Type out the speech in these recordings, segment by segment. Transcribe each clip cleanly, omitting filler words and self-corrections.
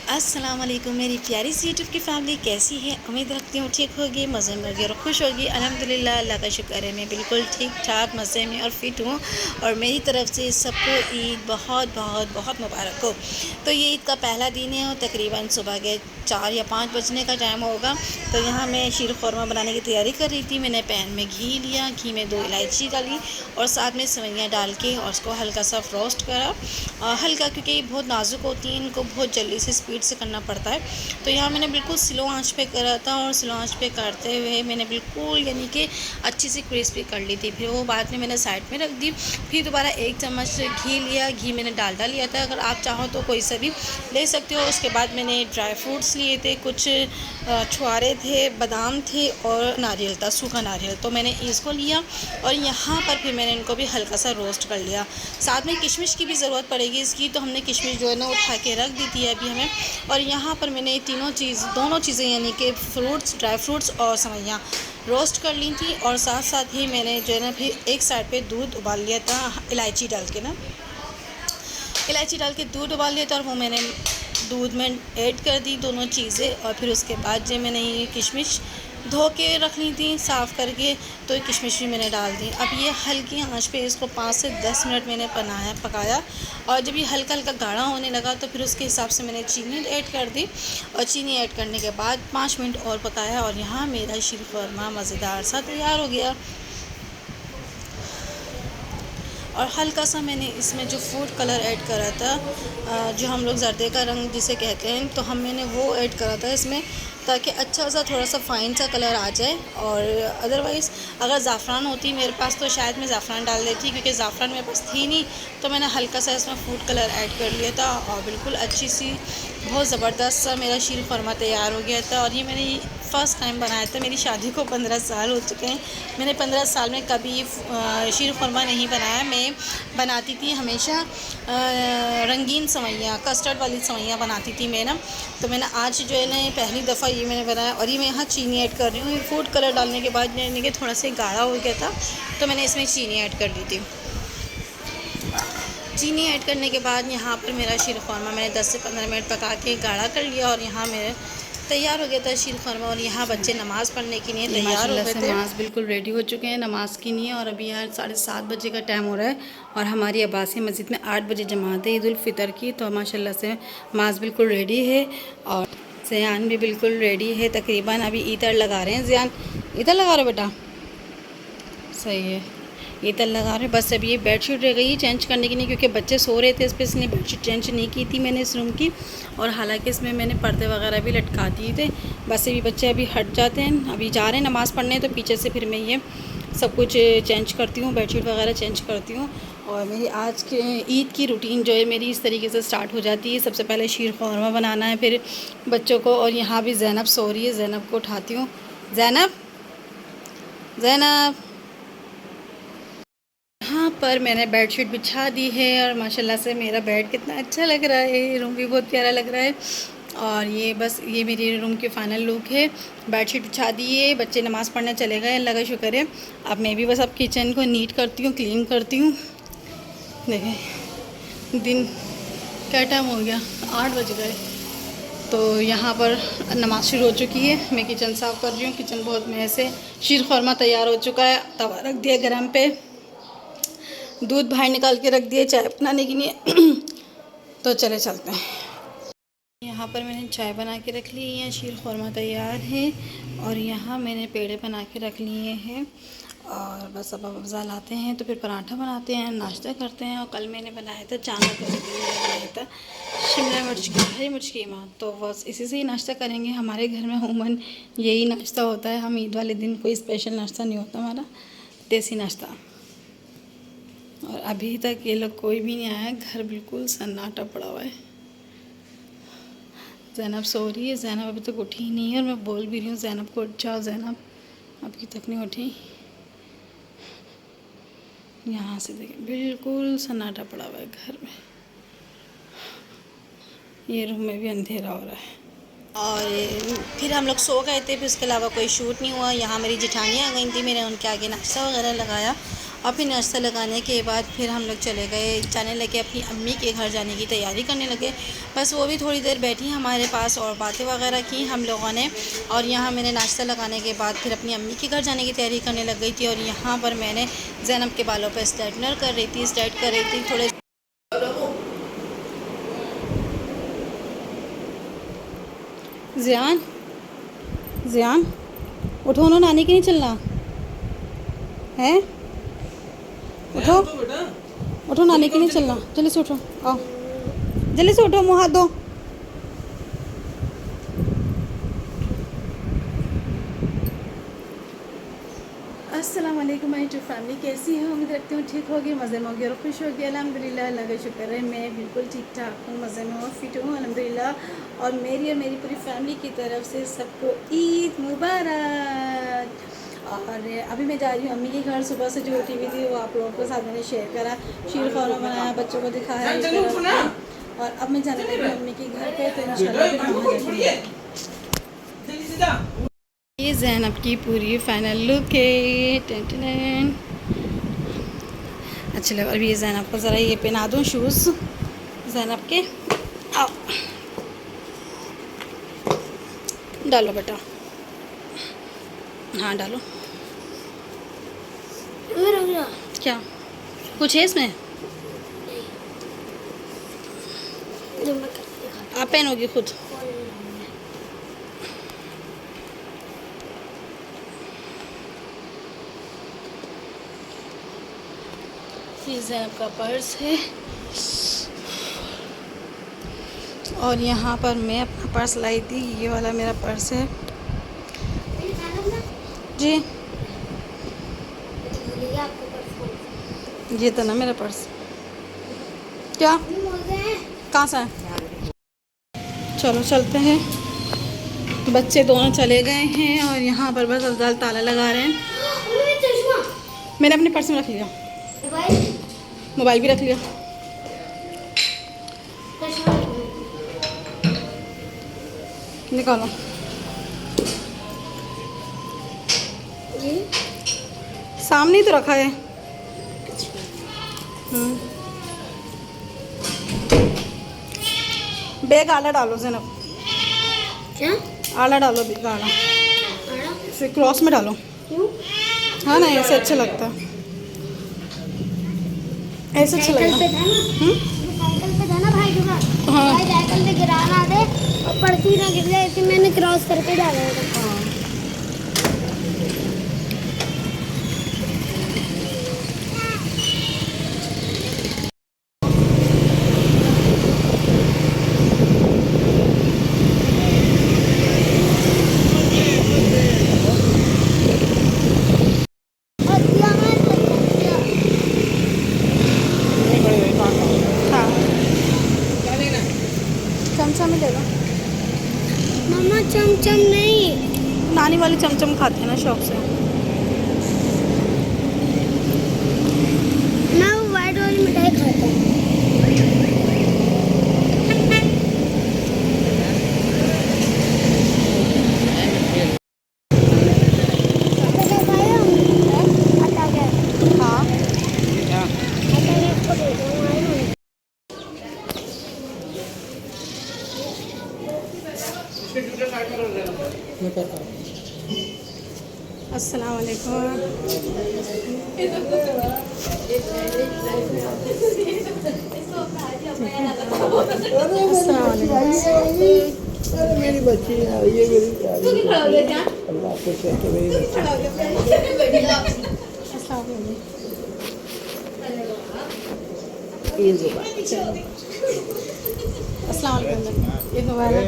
अस्सलाम वालेकुम मेरी प्यारी सी यूट्यूब की फैमिली कैसी है। उम्मीद रखती हूँ ठीक होगी, मज़े में होगी और खुश होगी। अल्हम्दुलिल्लाह अल्लाह का शुक्र है मैं बिल्कुल ठीक ठाक मज़े में और फिट हूँ। और मेरी तरफ़ से सबको ईद बहुत बहुत बहुत मुबारक हो। तो ये ईद का पहला दिन है और तकरीबन सुबह के 4 या 5 बजने का टाइम होगा। तो यहाँ मैं शीर ख़ुरमा बनाने की तैयारी कर रही थी। मैंने पैन में घी लिया, घी में 2 इलायची डाली और साथ में सेवइयाँ डाल के और उसको हल्का सा रोस्ट करा। हल्का, क्योंकि ये बहुत नाजुक होती हैं, इनको बहुत जल्दी से स्पीड से करना पड़ता है। तो यहाँ मैंने बिल्कुल स्लो आंच पे करा था और स्लो आंच पे करते हुए मैंने बिल्कुल यानी कि अच्छी सी क्रिस्पी कर ली थी। फिर वो बाद में मैंने साइड में रख दी। फिर दोबारा 1 चम्मच घी लिया, घी मैंने डालडा लिया था, अगर आप चाहो तो कोई सा भी ले सकते हो। उसके बाद मैंने ड्राई फ्रूट्स लिए थे, कुछ छुआरे थे, बादाम थे और नारियल था, सूखा नारियल। तो मैंने इसको लिया और यहाँ पर फिर मैंने इनको भी हल्का सा रोस्ट कर लिया। साथ में किशमिश की भी ज़रूरत पड़ेगी इसकी, तो हमने किशमिश जो है ना उठा के रख दी थी अभी हमें। और यहाँ पर मैंने दोनों चीज़ें यानी कि फ्रूट्स, ड्राई फ्रूट्स और सेवइयाँ रोस्ट कर ली थी। और साथ साथ ही मैंने जो है ना फिर एक साइड पे दूध उबाल लिया था, इलायची डाल के दूध उबाल लिया था और वो मैंने दूध में ऐड कर दी दोनों चीज़ें। और फिर उसके बाद जो मैंने ये किशमिश धो के रख ली थी साफ़ करके, तो ये किशमिश भी मैंने डाल दी। अब ये हल्की आंच पे इसको 5 से 10 मिनट मैंने पकाया। और जब ये हल्का हल्का गाढ़ा होने लगा तो फिर उसके हिसाब से मैंने चीनी ऐड कर दी। और चीनी ऐड करने के बाद 5 मिनट और पकाया और यहाँ मेरा शीर ख़ुरमा मज़ेदार सा तैयार हो गया। और हल्का सा मैंने इसमें जो फूड कलर ऐड करा था, जो हम लोग जर्दे का रंग जिसे कहते हैं, तो मैंने वो ऐड करा था इसमें, ताकि अच्छा सा थोड़ा सा फ़ाइन सा कलर आ जाए। और अदरवाइज़ अगर ज़ाफ़रान होती मेरे पास तो शायद मैं ज़ाफ़रान डाल देती, क्योंकि ज़ाफ़रान मेरे पास थी नहीं। तो मैंने हल्का सा इसमें फूड कलर ऐड कर लिया था और बिल्कुल अच्छी सी बहुत ज़बरदस्त सा मेरा शीर ख़ुरमा तैयार हो गया था। और ये मैंने फ़र्स्ट टाइम बनाया था। मेरी शादी को 15 साल हो चुके हैं। मैंने 15 साल में कभी शीर ख़ुरमा नहीं बनाया। मैं बनाती थी हमेशा रंगीन सेवइयाँ, कस्टर्ड वाली सेवइयाँ बनाती थी मैं ना। तो मैंने आज जो है ना पहली दफ़ा ये मैंने बनाया। और ये मैं यहाँ चीनी ऐड कर रही हूँ। फूड कलर डालने के बाद यानी कि थोड़ा सा गाढ़ा हो गया था, तो मैंने इसमें चीनी ऐड कर दी थी। चीनी ऐड करने के बाद यहाँ पर मेरा शीर ख़ुरमा मैंने 10 से 15 मिनट पका के गाढ़ा कर लिया और यहाँ मेरे तैयार हो गया था शीर ख़ुरमा। और यहाँ बच्चे नमाज़ पढ़ने के लिए तैयार हो गए थे। नमाज़ बिल्कुल रेडी हो चुके हैं नमाज़ के लिए। और अभी यार 7:30 बजे का टाइम हो रहा है और हमारी अब्बासी मस्जिद में 8 बजे जमात है ईद उल फ़ितर की। तो माशाल्लाह से नमाज़ बिल्कुल रेडी है और ज़ियान भी बिल्कुल रेडी है। तकरीबन अभी ईतर लगा रहे हैं। ज़ियान ईतर लगा रहे बेटा, सही है, ईतर लगा रहे। बस अभी ये बेडशीट रह गई चेंज करने की नहीं, क्योंकि बच्चे सो रहे थे इस पर, इसलिए बेडशीट चेंज नहीं की थी मैंने इस रूम की। और हालांकि इसमें मैंने पर्दे वगैरह भी लटका दिए थे। बस अभी बच्चे अभी हट जाते हैं, अभी जा रहे हैं नमाज़ पढ़ने, तो पीछे से फिर मैं ये सब कुछ चेंज करती हूँ, बेडशीट वगैरह चेंज करती हूँ। और मेरी आज के ईद की रूटीन जो है मेरी इस तरीके से स्टार्ट हो जाती है। सबसे पहले शीर ख़ुरमा बनाना है, फिर बच्चों को। और यहाँ भी ज़ैनब सो रही है, ज़ैनब को उठाती हूँ। ज़ैनब, यहाँ पर मैंने बेडशीट बिछा दी है और माशाल्लाह से मेरा बेड कितना अच्छा लग रहा है, रूम भी बहुत प्यारा लग रहा है। और ये बस ये मेरी रूम की फ़ाइनल लुक है। बेडशीट बिछा दी है, बच्चे नमाज़ पढ़ने चले गए, अल्लाह का शुक्र है। अब मैं भी बस अब किचन को नीट करती हूँ, क्लीन करती हूँ। देखें दिन क्या टाइम हो गया, 8 बज गए। तो यहाँ पर नमाज शुरू हो चुकी है, मैं किचन साफ़ कर रही हूँ। किचन बहुत में से शीर ख़ुरमा तैयार हो चुका है, तवा रख दिया गरम पे, दूध बाहर निकाल के रख दिए चाय बनाने के लिए। तो चले चलते हैं। यहाँ पर मैंने चाय बना के रख ली है, शीर ख़ुरमा तैयार है। और यहाँ मैंने पेड़े बना के रख लिए हैं। और बस अब अफ़ज़ा लाते हैं तो फिर पराठा बनाते हैं, नाश्ता करते हैं। और कल मैंने बनाया था चाना करी, बनाया था शिमला मिर्च की, हरी मिर्च कीमा। तो बस इसी से ही नाश्ता करेंगे। हमारे घर में अमूमन यही नाश्ता होता है। हम ईद वाले दिन कोई स्पेशल नाश्ता नहीं होता हमारा, देसी नाश्ता। और अभी तक ये लोग कोई भी नहीं आया, घर बिल्कुल सन्नाटा पड़ा हुआ है। ज़ैनब सो रही है, ज़ैनब अभी तक उठी ही नहीं है। और मैं बोल भी रही हूँ ज़ैनब को, उठ जाओ ज़ैनब, अभी तक नहीं उठी। यहाँ से देखें बिल्कुल सन्नाटा पड़ा हुआ है घर में। ये रूम में भी अंधेरा हो रहा है। और फिर हम लोग सो गए थे, फिर उसके अलावा कोई शूट नहीं हुआ। यहाँ मेरी जेठानियाँ आ गई थी, मैंने उनके आगे नाश्ता वगैरह लगाया। और फिर नाश्ता लगाने के बाद फिर हम लोग चले गए, जाने लगे अपनी अम्मी के घर जाने की तैयारी करने लगे। बस वो भी थोड़ी देर बैठी हमारे पास और बातें वगैरह की हम लोगों ने। और यहाँ मैंने नाश्ता लगाने के बाद फिर अपनी अम्मी के घर जाने की तैयारी करने लग गई थी। और यहाँ पर मैंने ज़ैनब के बालों पर स्ट्रेटनर कर रही थी थोड़े। ज़ियान ज़ियान उठो ना, नानी के नहीं चलना है, उठो उठो, नानी के नहीं चलना, जल्दी से उठो, आओ जल्दी से उठो, मुँह हाथ दो। अस्सलाम वालेकुम माय टू फैमिली, कैसी है? उम्मीद रखती हूँ ठीक होगी, मज़े में होगी और खुश होगी। अल्हम्दुलिल्लाह, अल्लाह का शुक्र है मैं बिल्कुल ठीक ठाक हूँ, मज़े में और फिट हूँ अल्हम्दुलिल्लाह। और मेरी पूरी फैमिली की तरफ से सबको ईद मुबारक। और अभी मैं जा रही हूँ अम्मी के घर। सुबह से जो उठी हुई थी वो आप लोगों के साथ मैंने शेयर करा, शीर खाना बनाया, बच्चों को दिखाया। और अब मैं जाने लगी अम्मी के घर पे, तो इंशाल्लाह ये ज़ैनब की पूरी फाइनल लुक है। टेन अच्छा लगा। अभी ये ज़ैनब को ज़रा ये पहना दूँ शूज़ ज़ैनब के। आओ डालो बेटा, हाँ डालो। क्या कुछ है इसमें? आप पहनोगी खुद? ये ज़ैनब का पर्स है। और यहाँ पर मैं अपना पर्स लाई थी, ये वाला मेरा पर्स है जी। ये था ना मेरा पर्स। क्या कहाँ से? चलो चलते हैं। बच्चे दोनों चले गए हैं और यहाँ पर बस अफ़ज़ल ताला लगा रहे हैं। मैंने अपने पर्स में रख लिया, मोबाइल भी रख लिया। निकालो। सामने ही तो रखा है। बैग आला डालो ज़ैनब। क्या आला डालो? बैग आला इसे क्रॉस में डालो। क्यों? हाँ ना, ऐसे अच्छा लगता है, ऐसे अच्छा लगता है। साइकिल पे था ना भाई के पास। हाँ भाई साइकिल पे गिरा ना दे और पड़ती ना गिर जाए, इसे मैंने क्रॉस करके डाला था। हाँ चमचा में ले लो। मम्मा चमचम नहीं, नानी वाली चमचम खाते हैं ना शौक से। ना वो वाइट वाली मिठाई खाता है। अस्सलाम वालेकुम। मेरी बच्ची ये मेरी प्यारी अल्लाह आपको कहते मेरी बच्ची। ईद मुबारक। अस्सलाम वालेकुम। ईद मुबारक।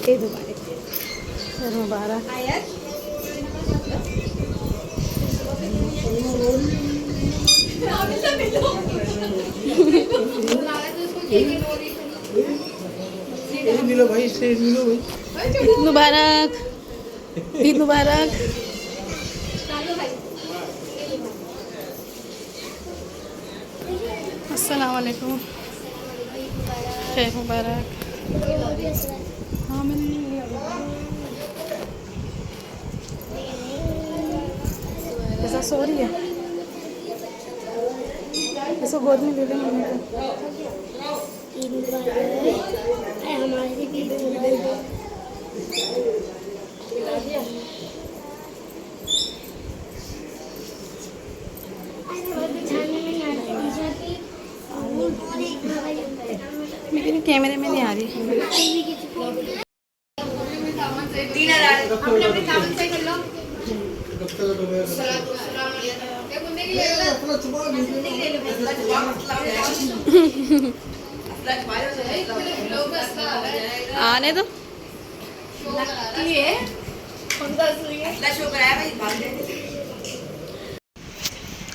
ईद मुबारक। मिलो भाई, इससे मिलो भाई। ईद मुबारक, ईद मुबारक। अस्सलाम वालेकुम, खैर मुबारक। हाँ मैंने आजा सो रही है, इसको गोद में ले लेंगे मम्मी को। लेकिन कैमरे में नहीं आ रही। आने दो।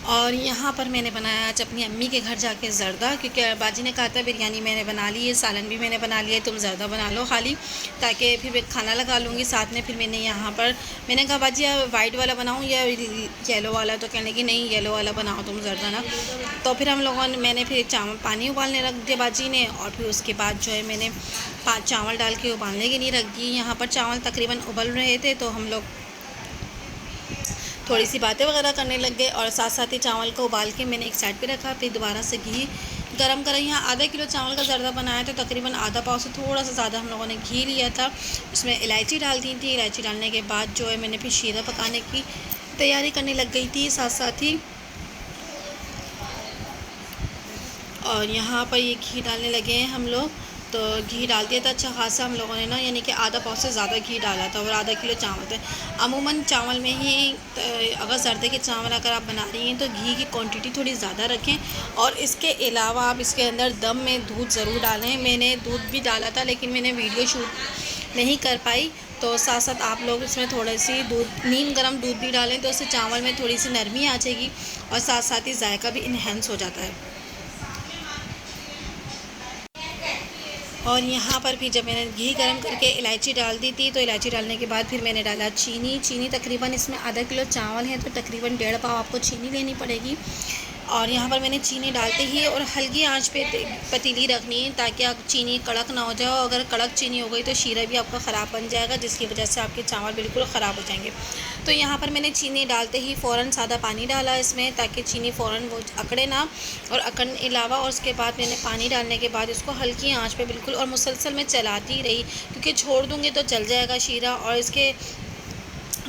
और यहाँ पर मैंने बनाया आज अपनी अम्मी के घर जाके ज़र्दा, क्योंकि बाजी ने कहा था बिरयानी मैंने बना ली है, सालन भी मैंने बना लिया है, तुम ज़र्दा बना लो खाली, ताकि फिर मैं खाना लगा लूँगी साथ में। फिर मैंने यहाँ पर मैंने कहा बाजी या वाइट वाला बनाऊँ या येलो वाला, तो कहने की नहीं येलो वाला बनाओ तुम ज़र्दा ना। तो फिर हम लोगों ने मैंने फिर पानी उबालने रख दिया बाजी ने, और फिर उसके बाद जो है मैंने चावल डाल के उबालने के लिए रख दिए। यहाँ पर चावल तकरीबन उबल रहे थे तो हम लोग थोड़ी सी बातें वगैरह करने लग गए, और साथ साथ ही चावल को उबाल के मैंने एक साइड पे रखा। फिर दोबारा से घी गरम करा। यहाँ आधा किलो चावल का ज़र्दा बनाया तो तकरीबन आधा पाव से थोड़ा सा ज़्यादा हम लोगों ने घी लिया था, उसमें इलायची डाल दी थी। इलायची डालने के बाद जो है मैंने फिर शीरा पकाने की तैयारी करने लग गई थी साथ साथ ही। और यहाँ पर ये घी डालने लगे हैं हम लोग, तो घी डाल दिया था अच्छा खासा हम लोगों ने ना, यानी कि आधा पाव से ज़्यादा घी डाला था, और आधा किलो चावल थे। अमूमन चावल में ही अगर ज़र्दे के चावल अगर आप बना रही हैं तो घी की क्वांटिटी थोड़ी ज़्यादा रखें, और इसके अलावा आप इसके अंदर दम में दूध ज़रूर डालें। मैंने दूध भी डाला था लेकिन मैंने वीडियो शूट नहीं कर पाई, तो साथ साथ आप लोग इसमें थोड़ी सी नीम गर्म दूध भी डालें तो उससे चावल में थोड़ी सी नरमी आ जाएगी, और साथ साथ ही जायका भी इन्हेंस हो जाता है। और यहाँ पर भी जब मैंने घी गरम करके इलायची डाल दी थी, तो इलायची डालने के बाद फिर मैंने डाला चीनी तकरीबन इसमें आधा किलो चावल है तो तकरीबन 1.5 पाव आपको चीनी लेनी पड़ेगी। और यहाँ पर मैंने चीनी डालते ही और हल्की आंच पे पतीली रखनी है ताकि आप चीनी कड़क ना हो जाए। अगर कड़क चीनी हो गई तो शीरा भी आपका ख़राब बन जाएगा, जिसकी वजह से आपके चावल बिल्कुल ख़राब हो जाएंगे। तो यहाँ पर मैंने चीनी डालते ही फ़ौरन सादा पानी डाला इसमें, ताकि चीनी फ़ौरन वो अकड़े ना, और अकड़ने के अलावा और उसके बाद मैंने पानी डालने के बाद इसको हल्की आँच पर बिल्कुल और मुसलसल में चलाती रही, क्योंकि छोड़ दूँगी तो जल जाएगा शीरा और इसके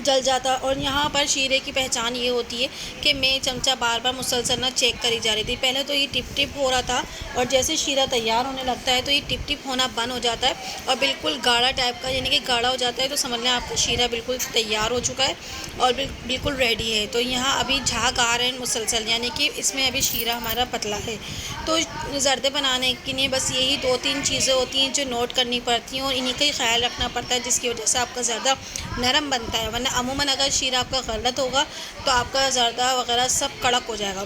जल जाता। और यहाँ पर शीरे की पहचान ये होती है कि मैं चमचा बार बार मुसलसल ना चेक करी जा रही थी। पहले तो ये टिप टिप हो रहा था, और जैसे शीरा तैयार होने लगता है तो ये टिप टिप होना बंद हो जाता है और बिल्कुल गाढ़ा टाइप का, यानी कि गाढ़ा हो जाता है, तो समझ लें आपका शीरा बिल्कुल तैयार हो चुका है और बिल्कुल रेडी है। तो यहाँ अभी झाग आ रहे हैं मुसलसल, यानी कि इसमें अभी शीरा हमारा पतला है। तो ज़र्दे बनाने के लिए बस यही 2-3 चीज़ें होती हैं जो नोट करनी पड़ती हैं, और इन्हीं का ही ख्याल रखना पड़ता है, जिसकी वजह से आपका ज़र्दा नरम बनता है। वरना अमूमन अगर शीरा आपका गलत होगा तो आपका ज़र्दा वगैरह सब कड़क हो जाएगा।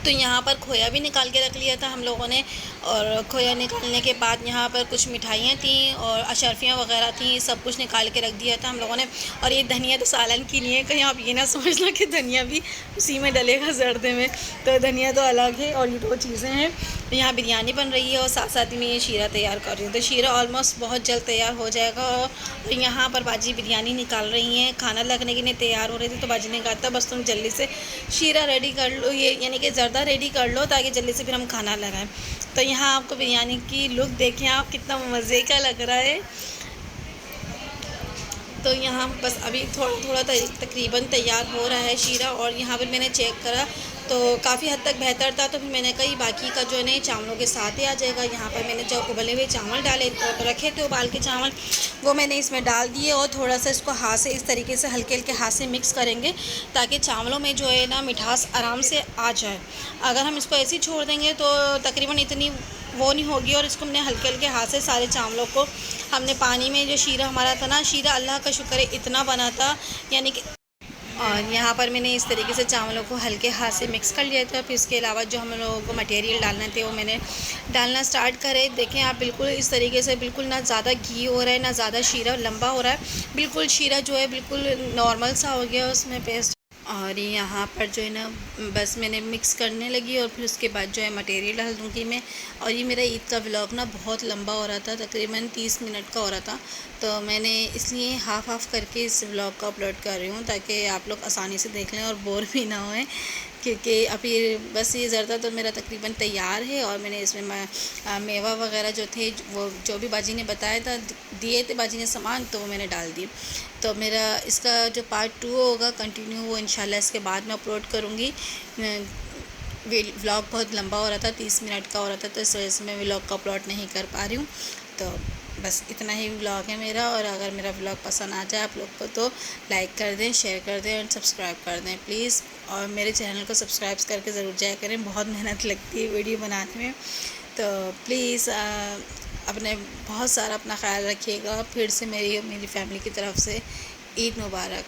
तो यहाँ पर खोया भी निकाल के रख लिया था हम लोगों ने, और खोया निकालने के बाद यहाँ पर कुछ मिठाइयाँ थीं और अशरफियाँ वगैरह थीं, सब कुछ निकाल के रख दिया था हम लोगों ने। और ये धनिया तो सालन की नहीं है, कहीं आप ये ना समझना कि धनिया भी उसी में डलेगा ज़र्दे में, तो धनिया तो अलग है और ये 2 चीज़ें हैं। यहाँ बिरयानी बन रही है और साथ साथ में ये शीरा तैयार कर रही हूँ, तो शीरा ऑलमोस्ट बहुत जल्द तैयार हो जाएगा। और यहाँ पर बाजी बिरयानी निकाल रही हैं, खाना लगने के लिए तैयार हो रही थी, तो बाजी ने कहा था बस तुम जल्दी से शीरा रेडी कर लो, ये यानी कि ज़र्दा रेडी कर लो ताकि जल्दी से फिर हम खाना लगाएं। तो यहाँ आपको बिरयानी की लुक देखें आप, कितना मज़े का लग रहा है। तो यहाँ बस अभी थोड़ा तकरीबन तैयार हो रहा है शीरा, और यहाँ पर मैंने चेक करा तो काफ़ी हद तक बेहतर था, तो फिर मैंने कही बाकी का जो है ना चावलों के साथ ही आ जाएगा। यहाँ पर मैंने जो उबले हुए चावल डाले रखे थे उबाल के चावल, वो मैंने इसमें डाल दिए, और थोड़ा सा इसको हाथ से इस तरीके से हल्के हल्के हाथ से मिक्स करेंगे ताकि चावलों में जो है ना मिठास आराम से आ जाए। अगर हम इसको ऐसे ही छोड़ देंगे तो तकरीबन इतनी वो नहीं होगी। और इसको हमने हल्के हल्के हाथ से सारे चावलों को हमने पानी में, जो शीरा हमारा था ना, शीरा अल्लाह का शुक्र है इतना बना था, यानी कि। और यहाँ पर मैंने इस तरीके से चावलों को हल्के हाथ से मिक्स कर लिया था। फिर इसके अलावा जो हम लोगों को मटेरियल डालना थे वो मैंने डालना स्टार्ट करे। देखें आप बिल्कुल इस तरीके से, बिल्कुल ना ज़्यादा घी हो रहा है ना ज़्यादा शीरा लंबा हो रहा है, बिल्कुल शीरा जो है बिल्कुल नॉर्मल सा हो गया उसमें पेस्ट। और यहाँ पर जो है ना बस मैंने मिक्स करने लगी और फिर उसके बाद जो है मटेरियल डाल दूँगी मैं। और ये मेरा ईद का व्लॉग ना बहुत लंबा हो रहा था, तकरीबन 30 मिनट का हो रहा था, तो मैंने इसलिए हाफ़ करके इस व्लॉग को अपलोड कर रही हूँ ताकि आप लोग आसानी से देख लें और बोर भी ना होएं। क्योंकि अभी बस ये ज़रदा तो मेरा तकरीबन तैयार है और मैंने इसमें मेवा वगैरह जो थे वो जो भी बाजी ने बताया था, दिए थे बाजी ने सामान, तो वो मैंने डाल दिए। तो मेरा इसका जो पार्ट 2 होगा कंटिन्यू, वो इंशाल्लाह इसके बाद मैं अपलोड करूँगी। व्लॉग बहुत लंबा हो रहा था, 30 मिनट का हो रहा था, तो इस वजह से मैं व्लॉग को अपलोड नहीं कर पा रही हूँ। तो बस इतना ही व्लॉग है मेरा। और अगर मेरा व्लॉग पसंद आ जाए आप लोग को तो लाइक कर दें, शेयर कर दें और सब्सक्राइब कर दें प्लीज़। और मेरे चैनल को सब्सक्राइब करके ज़रूर जाया करें, बहुत मेहनत लगती है वीडियो बनाने में। तो प्लीज़ अपने बहुत सारा अपना ख्याल रखिएगा। फिर से मेरी फैमिली की तरफ से ईद मुबारक।